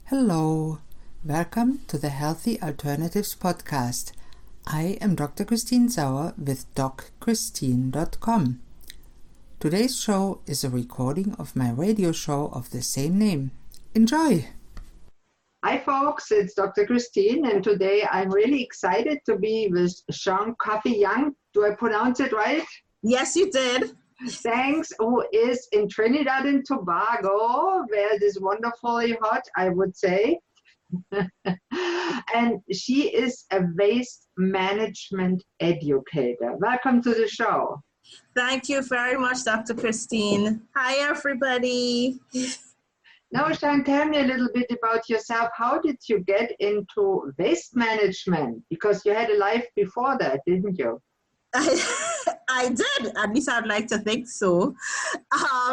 Hello, welcome to the Healthy Alternatives podcast. I am Dr. Christine Sauer with DocChristine.com. Today's show is a recording of my radio show of the same name. Enjoy! Hi folks, it's Dr. Christine, and today I'm really excited to be with Sian Young. Do I pronounce it right? Yes, you did. Thanks, who is in Trinidad and Tobago, where it is wonderfully hot, I would say. And she is a waste management educator. Welcome to the show. Thank you very much, Dr. Christine. Hi, everybody. Now, Sian, tell me a little bit about yourself. How did you get into waste management? Because you had a life before that, didn't you? I did. At least I'd like to think so. How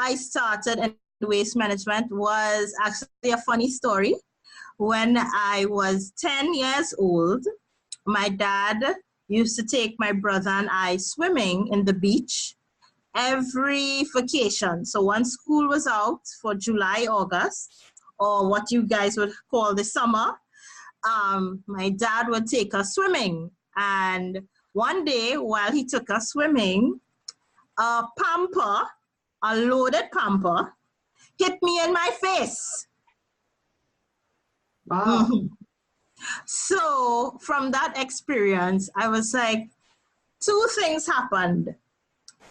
I started in waste management was actually a funny story. When I was 10 years old, my dad used to take my brother and I swimming in the beach every vacation. So once school was out for July, August, or what you guys would call the summer, my dad would take us swimming. And one day while he took us swimming, a loaded pamper, hit me in my face. Wow. Mm-hmm. So from that experience, I was like, two things happened.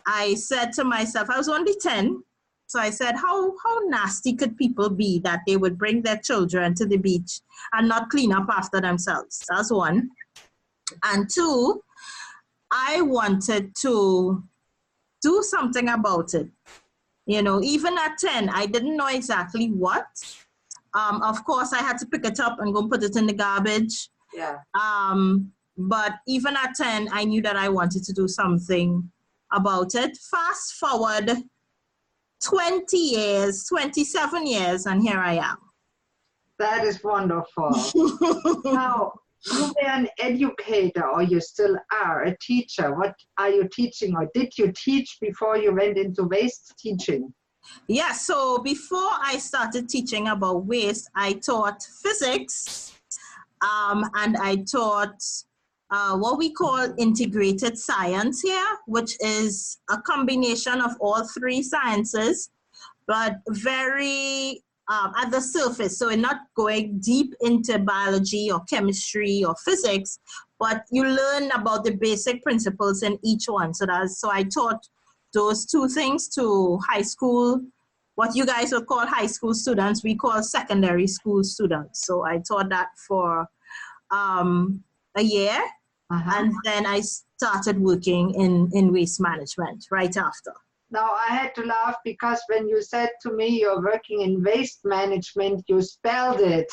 I said to myself, I was only 10. So I said, how nasty could people be that they would bring their children to the beach and not clean up after themselves? That's one. And two, I wanted to do something about it. You know, even at 10, I didn't know exactly what. Of course, I had to pick it up and go and put it in the garbage. Yeah. But even at 10, I knew that I wanted to do something about it. Fast forward 20 years, 27 years, and here I am. That is wonderful. Now, you were an educator, or you still are a teacher. What are you teaching, or did you teach before you went into waste teaching? Yeah, so before I started teaching about waste, I taught physics, and I taught what we call integrated science here, which is a combination of all three sciences, but very at the surface. So we're not going deep into biology or chemistry or physics, but you learn about the basic principles in each one. So I taught those two things to high school, what you guys would call high school students, we call secondary school students. So I taught that for a year. And then I started working in waste management right after. Now, I had to laugh because when you said to me you're working in waste management, you spelled it.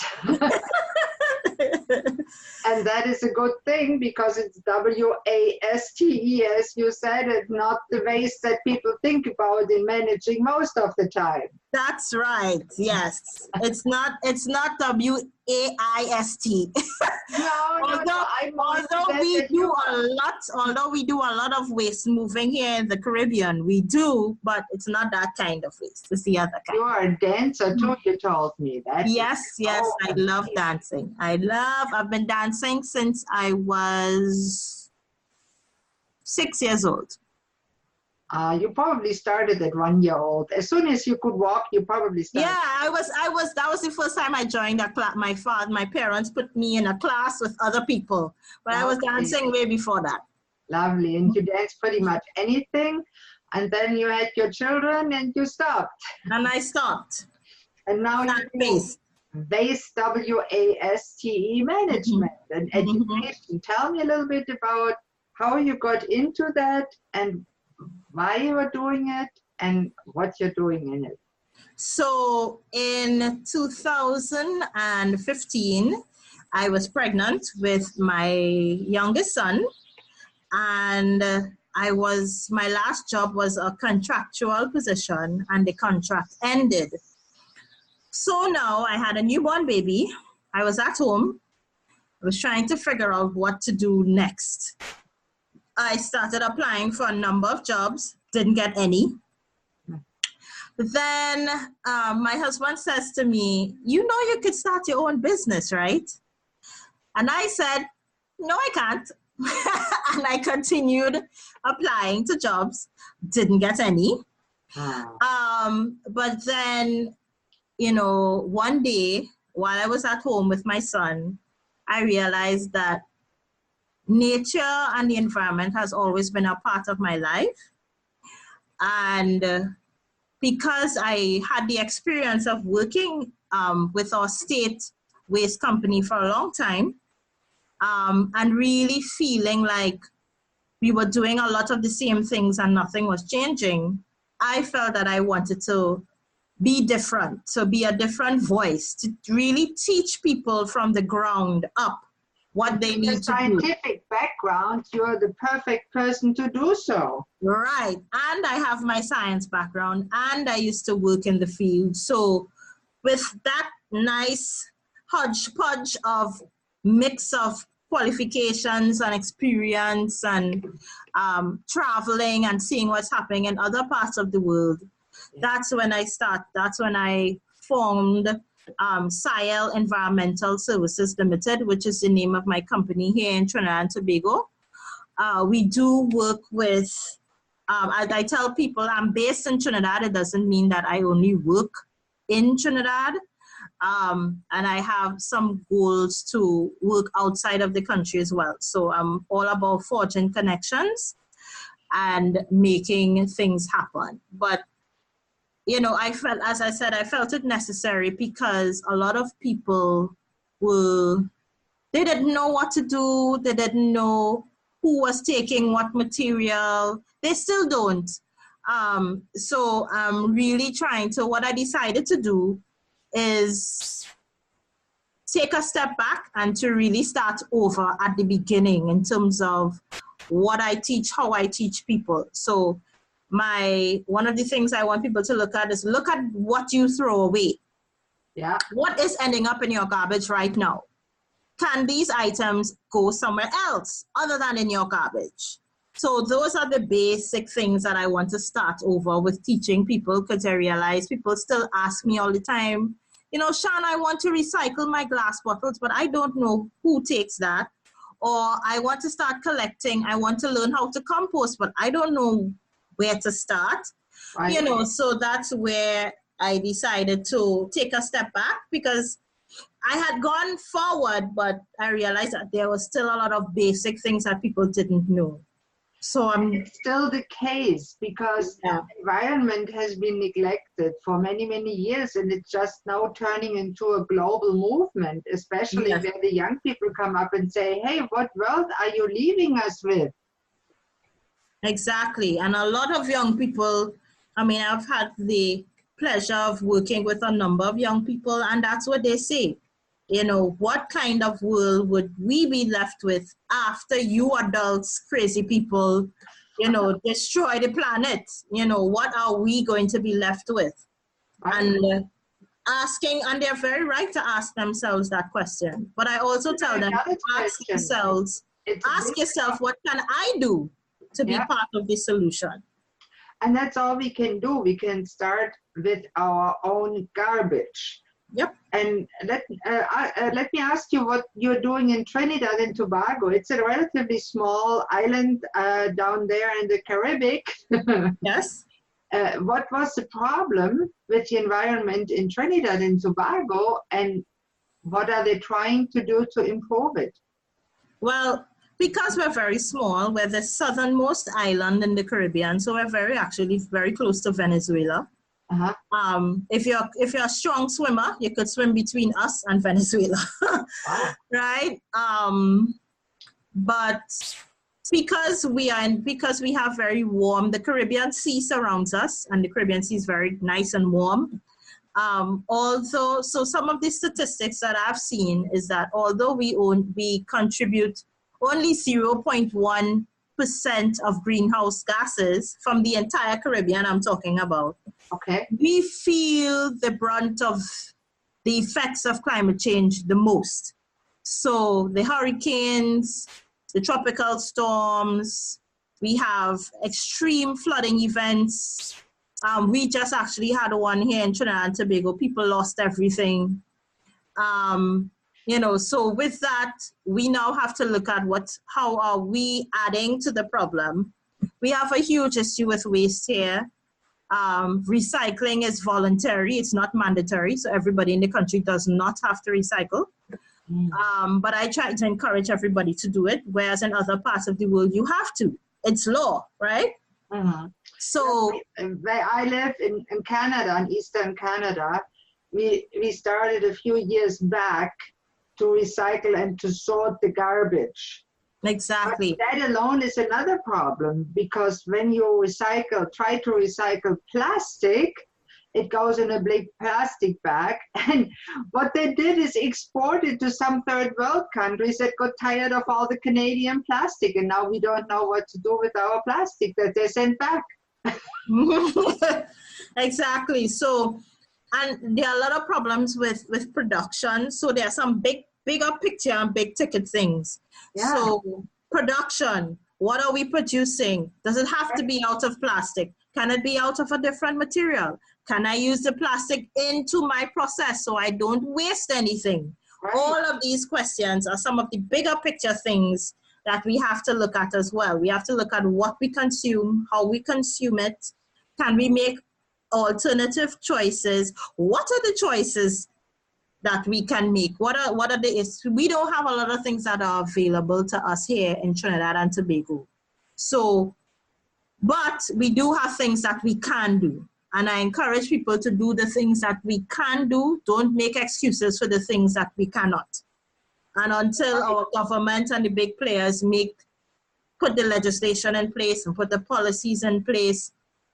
And that is a good thing because it's W-A-S-T-E, as you said, and not the waste that people think about in managing most of the time. That's right. Yes. It's not W-A-I-S-T. Although we do a lot of waste moving here in the Caribbean, we do, but it's not that kind of waste. It's the other kind. You are a dancer too, you told me that. Yes, I love dancing. I've been dancing since I was 6 years old. You probably started at 1 year old. As soon as you could walk, you probably started. Yeah, that was the first time I joined a class. My parents put me in a class with other people, but I was dancing way before that. Lovely, and you danced pretty much anything, and then you had your children and you stopped. And I stopped. And now you do waste, W-A-S-T-E management and education. Tell me a little bit about how you got into that and why you are doing it and what you're doing in it. So in 2015, I was pregnant with my youngest son, and my last job was a contractual position, and the contract ended. So now I had a newborn baby. I was at home. I was trying to figure out what to do next. I started applying for a number of jobs, didn't get any. Then my husband says to me, you know you could start your own business, right? And I said, no, I can't. And I continued applying to jobs, didn't get any. But then, one day while I was at home with my son, I realized that nature and the environment has always been a part of my life. And because I had the experience of working with our state waste company for a long time, and really feeling like we were doing a lot of the same things and nothing was changing, I felt that I wanted to be different, to be a different voice, to really teach people from the ground up what they need to do. Scientific background, you're the perfect person to do so. Right. And I have my science background, and I used to work in the field. So with that nice hodgepodge of mix of qualifications and experience and traveling and seeing what's happening in other parts of the world, that's when I formed Sian Environmental Services Limited, which is the name of my company here in Trinidad and Tobago. We do work with, as I tell people, I'm based in Trinidad. It doesn't mean that I only work in Trinidad. And I have some goals to work outside of the country as well. So I'm all about forging connections and making things happen. But I felt it necessary because a lot of people they didn't know what to do. They didn't know who was taking what material. They still don't. So I'm really what I decided to do is take a step back and to really start over at the beginning in terms of what I teach, how I teach people. So one of the things I want people to look at is look at what you throw away. Yeah. What is ending up in your garbage right now? Can these items go somewhere else other than in your garbage? So those are the basic things that I want to start over with teaching people, because I realize people still ask me all the time, Sian, I want to recycle my glass bottles, but I don't know who takes that. Or I want to start collecting. I want to learn how to compost, but I don't know where to start. Right. So that's where I decided to take a step back, because I had gone forward, but I realized that there was still a lot of basic things that people didn't know. So it's still the case, because the environment has been neglected for many, many years, and it's just now turning into a global movement, especially where the young people come up and say, hey, what world are you leaving us with? Exactly. And a lot of young people, I've had the pleasure of working with a number of young people, and that's what they say. What kind of world would we be left with after you adults, crazy people, destroy the planet? What are we going to be left with? And and they're very right to ask themselves that question. But I also tell them, ask yourself, what can I do to be part of the solution? And that's all we can do. We can start with our own garbage. Yep. And let me ask you what you're doing in Trinidad and Tobago. It's a relatively small island down there in the Caribbean. Yes. What was the problem with the environment in Trinidad and Tobago, and what are they trying to do to improve it? Well, because we're very small, we're the southernmost island in the Caribbean, so we're actually very close to Venezuela. Uh-huh. If you're a strong swimmer, you could swim between us and Venezuela. Wow. Right? But because we have very warm, the Caribbean Sea surrounds us, and the Caribbean Sea is very nice and warm. So some of the statistics that I've seen is that although we contribute only 0.1% of greenhouse gases from the entire Caribbean, I'm talking about. Okay. We feel the brunt of the effects of climate change the most. So the hurricanes, the tropical storms, we have extreme flooding events, We just actually had one here in Trinidad and Tobago. People lost everything. So with that, we now have to look at how are we adding to the problem. We have a huge issue with waste here. Recycling is voluntary, it's not mandatory, so everybody in the country does not have to recycle. But I try to encourage everybody to do it, whereas in other parts of the world, you have to. It's law, right? Mm-hmm. So where I live in Canada, in Eastern Canada, we started a few years back to recycle and to sort the garbage. Exactly. But that alone is another problem, because when you try to recycle plastic, it goes in a big plastic bag. And what they did is export it to some third world countries that got tired of all the Canadian plastic. And now we don't know what to do with our plastic that they sent back. Exactly. So, and there are a lot of problems with production. So there are some bigger picture and big ticket things. Yeah. So production, what are we producing? Does it have to be out of plastic? Can it be out of a different material? Can I use the plastic into my process so I don't waste anything? Right. All of these questions are some of the bigger picture things that we have to look at as well. We have to look at what we consume, how we consume it. Can we make alternative choices? What are the choices that we can make? What are we don't have a lot of things that are available to us here in Trinidad and Tobago. So, but we do have things that we can do. And I encourage people to do the things that we can do. Don't make excuses for the things that we cannot. And until our government and the big players put the legislation in place and put the policies in place,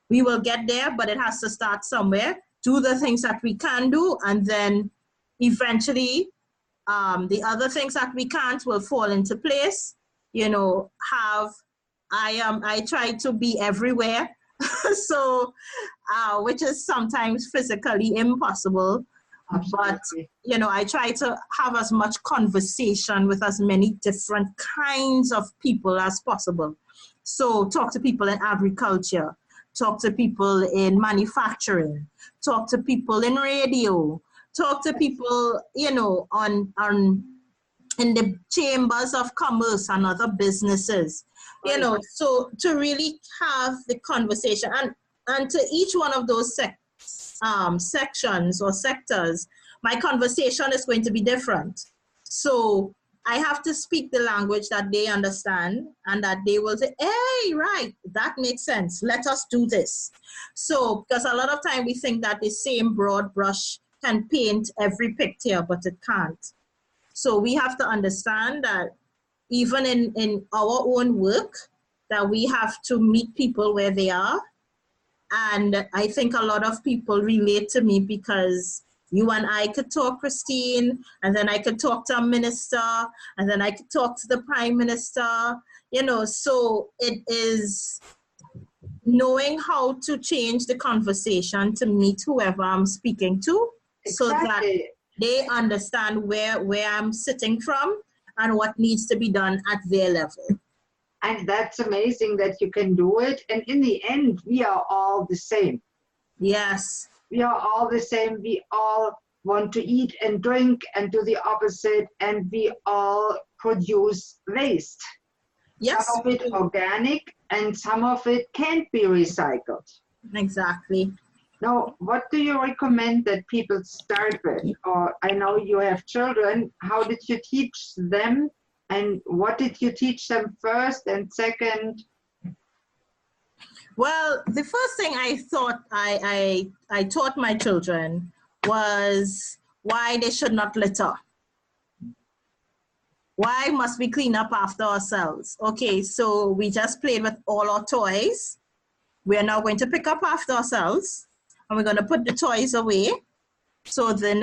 we will get there, but it has to start somewhere. Do the things that we can do, and then eventually the other things that we can't will fall into place. I try to be everywhere, so which is sometimes physically impossible. Absolutely. But I try to have as much conversation with as many different kinds of people as possible. So talk to people in agriculture, talk to people in manufacturing, talk to people in radio, talk to people, on in the chambers of commerce and other businesses, so to really have the conversation, and to each one of those sections or sectors, my conversation is going to be different. So I have to speak the language that they understand, and that they will say, hey, right, that makes sense. Let us do this. So, because a lot of time we think that the same broad brush can paint every picture, but it can't. So we have to understand that even in our own work, that we have to meet people where they are. And I think a lot of people relate to me because you and I could talk, Christine, and then I could talk to a minister, and then I could talk to the prime minister, so it is knowing how to change the conversation to meet whoever I'm speaking to. Exactly. So that they understand where I'm sitting from and what needs to be done at their level. And that's amazing that you can do it. And in the end, we are all the same. Yes. We are all the same. We all want to eat and drink and do the opposite. And we all produce waste. Yes. Some of it organic and some of it can't be recycled. Exactly. Now, what do you recommend that people start with? Or I know you have children. How did you teach them? And what did you teach them first and second? Well, the first thing I thought I taught my children was why they should not litter. Why must we clean up after ourselves? Okay, so we just played with all our toys. We are now going to pick up after ourselves, and we're going to put the toys away. So we're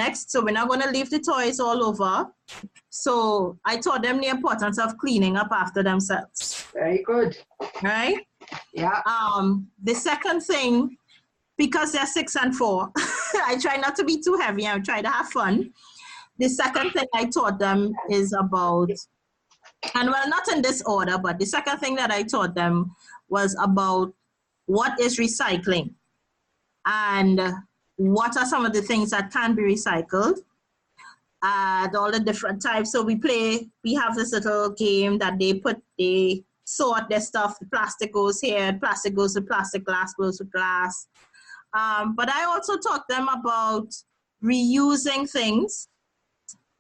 not going to leave the toys all over. So I taught them the importance of cleaning up after themselves. Very good. Right? Yeah. The second thing, because they're 6 and 4, I try not to be too heavy. I try to have fun. The second thing I taught them is about, and well, not in this order, but the second thing that I taught them was about what is recycling. and what are some of the things that can be recycled, all the different types. So we have this little game that they sort their stuff. The plastic goes here, plastic goes to plastic, glass goes to glass. But I also taught them about reusing things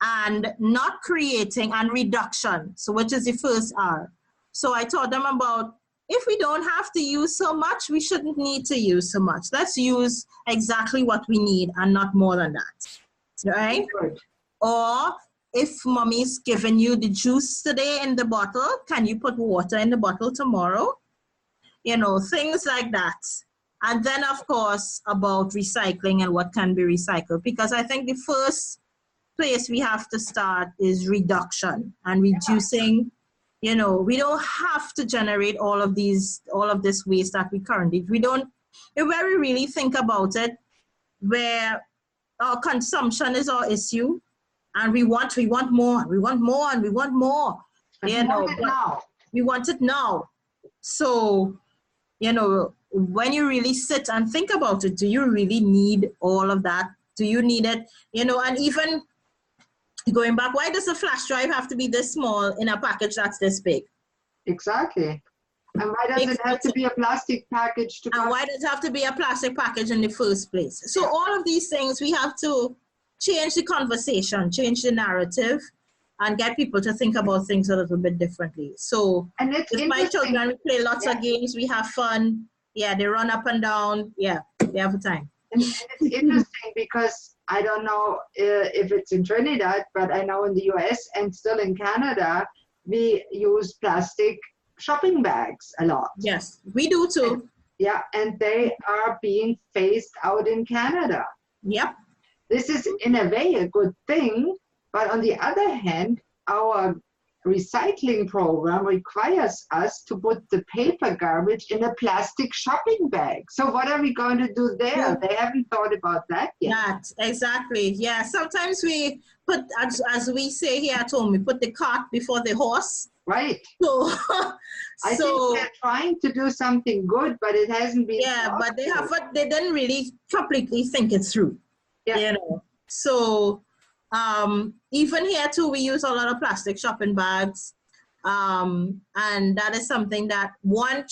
and not creating, and reduction, so which is the first R. So I taught them about, if we don't have to use so much, we shouldn't need to use so much. Let's use exactly what we need and not more than that, right? Good. Or if mommy's giving you the juice today in the bottle, can you put water in the bottle tomorrow? Things like that. And then, of course, about recycling and what can be recycled. Because I think the first place we have to start is reduction and reducing. We don't have to generate all of this waste that we currently, if we really think about it, where our consumption is our issue, and we want more, and we want more, and we want more. We want it now. So, when you really sit and think about it, do you really need all of that? Do you need it? And even going back, why does a flash drive have to be this small in a package that's this big? Exactly. And why does it have to be a plastic package? And why does it have to be a plastic package in the first place? So all of these things, we have to change the conversation, change the narrative, and get people to think about things a little bit differently. So with my children, we play lots of games, we have fun. Yeah, they run up and down. Yeah, they have a time. And it's interesting because I don't know if it's in Trinidad, but I know in the US and still in Canada, we use plastic shopping bags a lot. Yes, we do too. And they are being phased out in Canada. Yep. This is in a way a good thing, but on the other hand, our recycling program requires us to put the paper garbage in a plastic shopping bag. So what are we going to do there? Yeah. They haven't thought about that yet. Exactly. Yeah. Sometimes we put, as we say here at home, we put the cart before the horse. Right. So I think they're trying to do something good, but it hasn't been. Yeah, but they didn't really completely think it through. Yeah. So even here too, we use a lot of plastic shopping bags. And that is something that one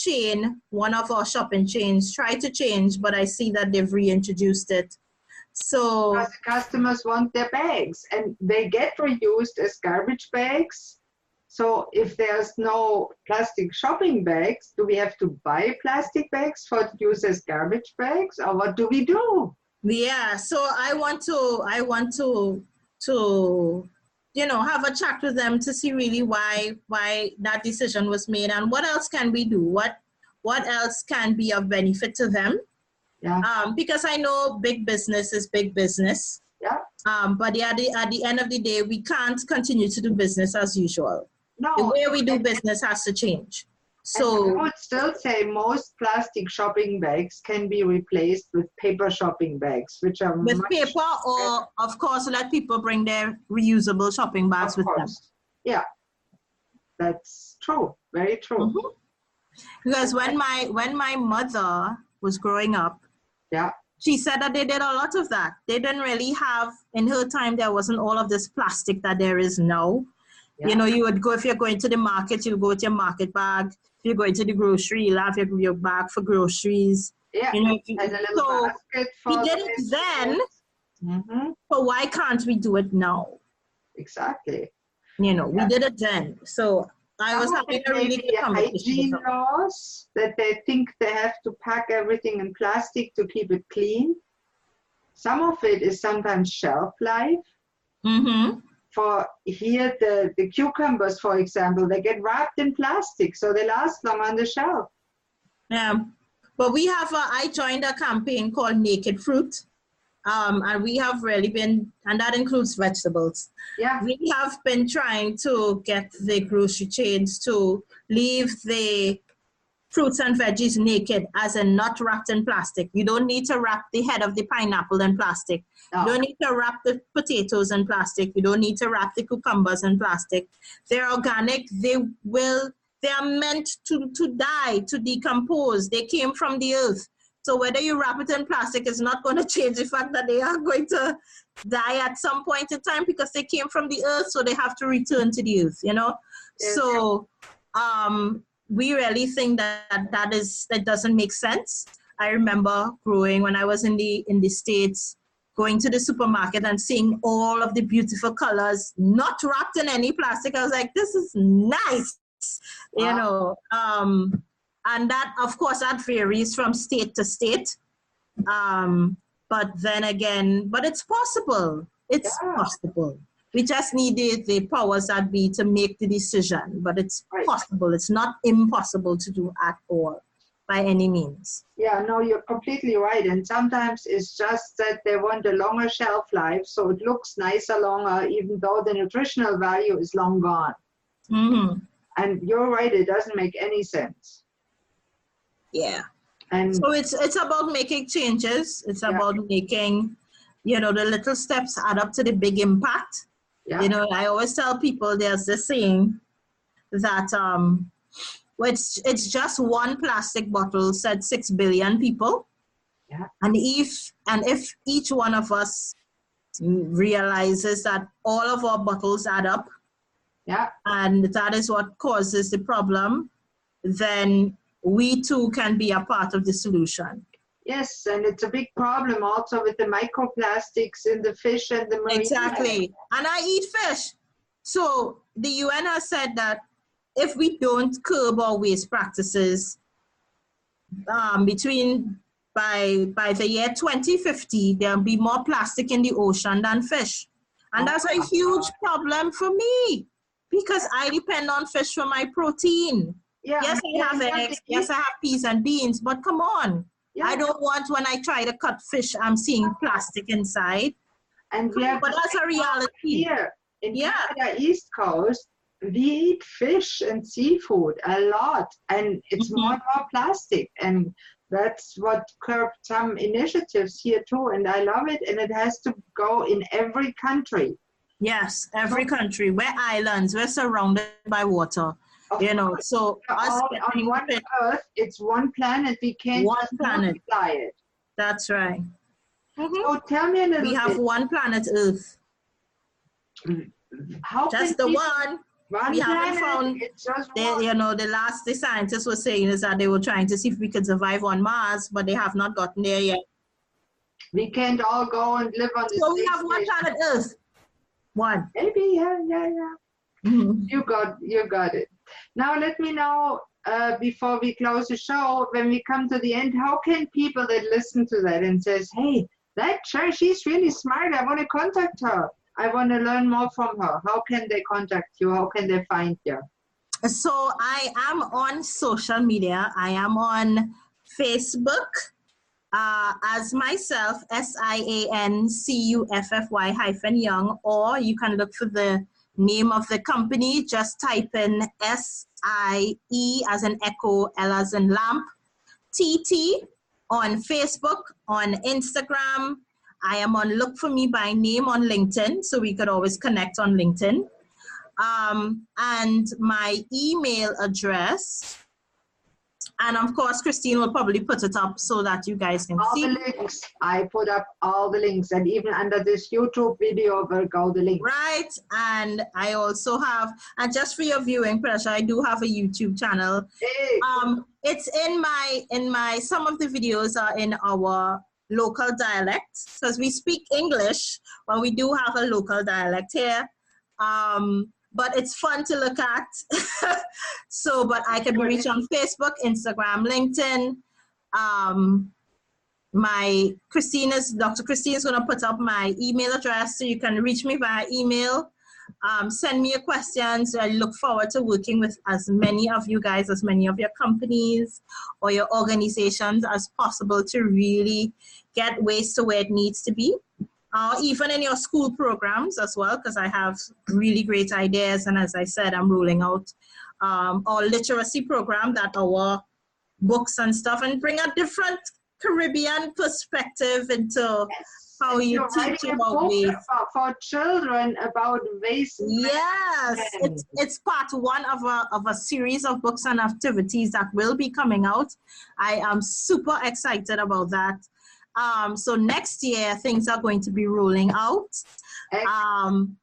of our shopping chains tried to change, but I see that they've reintroduced it. So because the customers want their bags and they get reused as garbage bags. So if there's no plastic shopping bags, do we have to buy plastic bags for use as garbage bags, or what do we do? Yeah, so I want to have a chat with them to see really why that decision was made and what else can we do, what else can be of benefit to them. Yeah. Because I know big business is big business. Yeah. But at the end of the day, we can't continue to do business as usual. No. The way we do business has to change. So I would still say most plastic shopping bags can be replaced with paper shopping bags, which are with paper, or of course let people bring their reusable shopping bags with them. Yeah, that's true. Very true. Mm-hmm. Because when my mother was growing up, she said that they did a lot of that. They didn't really have, in her time, there wasn't all of this plastic that there is now. Yeah. You would go, if you're going to the market, you'll go with your market bag. If you're going to the grocery, you'll have your bag for groceries. Yeah, and a little basket for we did it then, but why can't we do it now? Exactly. We did it then. So I was having a really good conversation. Hygiene laws that they think they have to pack everything in plastic to keep it clean. Some of it is sometimes shelf life. Mm-hmm. For here, the cucumbers, for example, they get wrapped in plastic, so they last long on the shelf. Yeah, but I joined a campaign called Naked Fruit, and we have really been, and that includes vegetables. Yeah. We have been trying to get the grocery chains to leave the fruits and veggies naked, as in not wrapped in plastic. You don't need to wrap the head of the pineapple in plastic. No. You don't need to wrap the potatoes in plastic. You don't need to wrap the cucumbers in plastic. They're organic. They are meant to die, to decompose. They came from the earth. So whether you wrap it in plastic is not going to change the fact that they are going to die at some point in time because they came from the earth, so they have to return to the earth, you know? Yes. So we really think that doesn't make sense. I remember growing when I was in the States, going to the supermarket and seeing all of the beautiful colors, not wrapped in any plastic. I was like, this is nice, you know. And that, of course, that varies from state to state. But then again, but it's possible. It's possible. We just need the powers that be to make the decision. But it's possible. It's not impossible to do at all, by any means. Yeah, no, you're completely right. And sometimes it's just that they want a longer shelf life, so it looks nicer longer, even though the nutritional value is long gone. Mm-hmm. And you're right, it doesn't make any sense. Yeah. And so it's about making changes. It's about making, you know, the little steps add up to the big impact. Yeah. You know, I always tell people there's this saying that it's just one plastic bottle said 6 billion people. Yeah. And if each one of us realizes that all of our bottles add up, and that is what causes the problem, then we too can be a part of the solution. Yes, and it's a big problem also with the microplastics in the fish and the marine. Exactly. And I eat fish. So the UN has said that if we don't curb our waste practices by the year 2050, there'll be more plastic in the ocean than fish. And that's a huge problem for me because I depend on fish for my protein. Yeah, yes, I have eggs. Yes, I have peas and beans. But come on. Yeah. I don't want when I try to cut fish, I'm seeing plastic inside. And but that's a reality. Here in Canada, East Coast, we eat fish and seafood a lot. And it's more and more plastic. And that's what curbed some initiatives here too. And I love it. And it has to go in every country. Yes, every country. We're islands. We're surrounded by water. You know, so us on one earth, it's one planet. We can't multiply it. That's right. Mm-hmm. So tell me a little bit. We have one planet Earth. How just the one. We haven't found. The scientists were saying is that they were trying to see if we could survive on Mars, but they have not gotten there yet. We can't all go and live on this. So we have one planet Earth. One. Maybe, yeah. Mm-hmm. You got it. Now let me know, before we close the show, when we come to the end, how can people that listen to that and says, hey, she's really smart, I want to contact her, I want to learn more from her. How can they contact you? How can they find you? So I am on social media. I am on Facebook as myself, SIANCUFFY-Young, or you can look for the name of the company. Just type in SIE as in echo, L as in lamp, TT on Facebook, on Instagram. I am on Look For Me by Name on LinkedIn, so we could always connect on LinkedIn. And my email address, and of course, Christine will probably put it up so that you guys can see. All the links. I put up all the links, and even under this YouTube video will go the link. Right, and I also have, and just for your viewing pleasure, I do have a YouTube channel. Hey. It's in my, some of the videos are in our local dialect, because we speak English, but we do have a local dialect here. But it's fun to look at. So, but I can be reached on Facebook, Instagram, LinkedIn. Dr. Christine is going to put up my email address, so you can reach me via email. Send me your questions. I look forward to working with as many of you guys, as many of your companies or your organizations as possible to really get waste to where it needs to be. Even in your school programs as well, because I have really great ideas. And as I said, I'm rolling out our literacy program, that our books and stuff, and bring a different Caribbean perspective into how you You're teach writing a about book waste. for children about waste. Yes, it's part one of a series of books and activities that will be coming out. I am super excited about that. So next year things are going to be rolling out.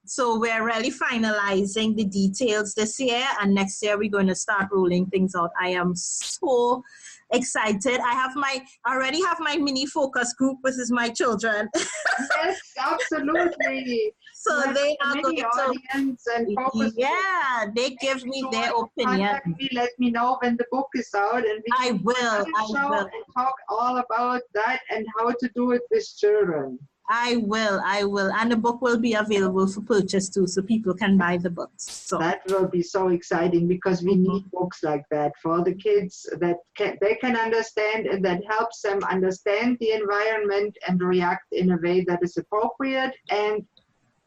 So we're really finalizing the details this year, and next year we're going to start rolling things out. I am so excited. I already have my mini focus group, which is my children. Yes, absolutely. So they are going to, audience and focus. Yeah, they give me their opinion. Contact me, let me know when the book is out, and I will. And talk all about that and how to do it with children. I will, and the book will be available for purchase too, so people can buy the books. So that will be so exciting, because we need books like that for the kids that they can understand, and that helps them understand the environment and react in a way that is appropriate. And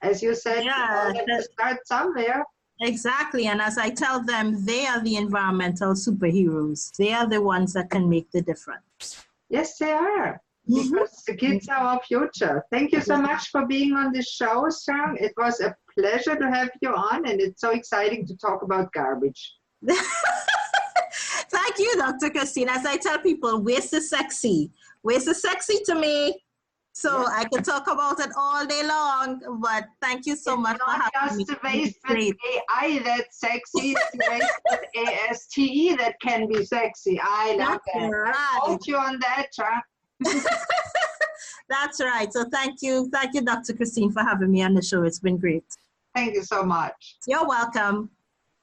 as you said, to start somewhere. Exactly, and as I tell them, they are the environmental superheroes. They are the ones that can make the difference. Yes, they are. Because the kids are our future. Thank you so much for being on the show, Sian. It was a pleasure to have you on, and it's so exciting to talk about garbage. Thank you, Dr. Christine. As I tell people, waste is sexy. Waste is sexy to me. So I can talk about it all day long, but thank you so much for having me. It's not just the waste with AI that's sexy, it's the waste with ASTE that can be sexy. I love that. Right. I quote you on that, Sian. That's right. So thank you, Dr. Christine, for having me on the show. It's been great. Thank you so much. You're welcome.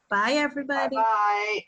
Bye, everybody. Bye-bye.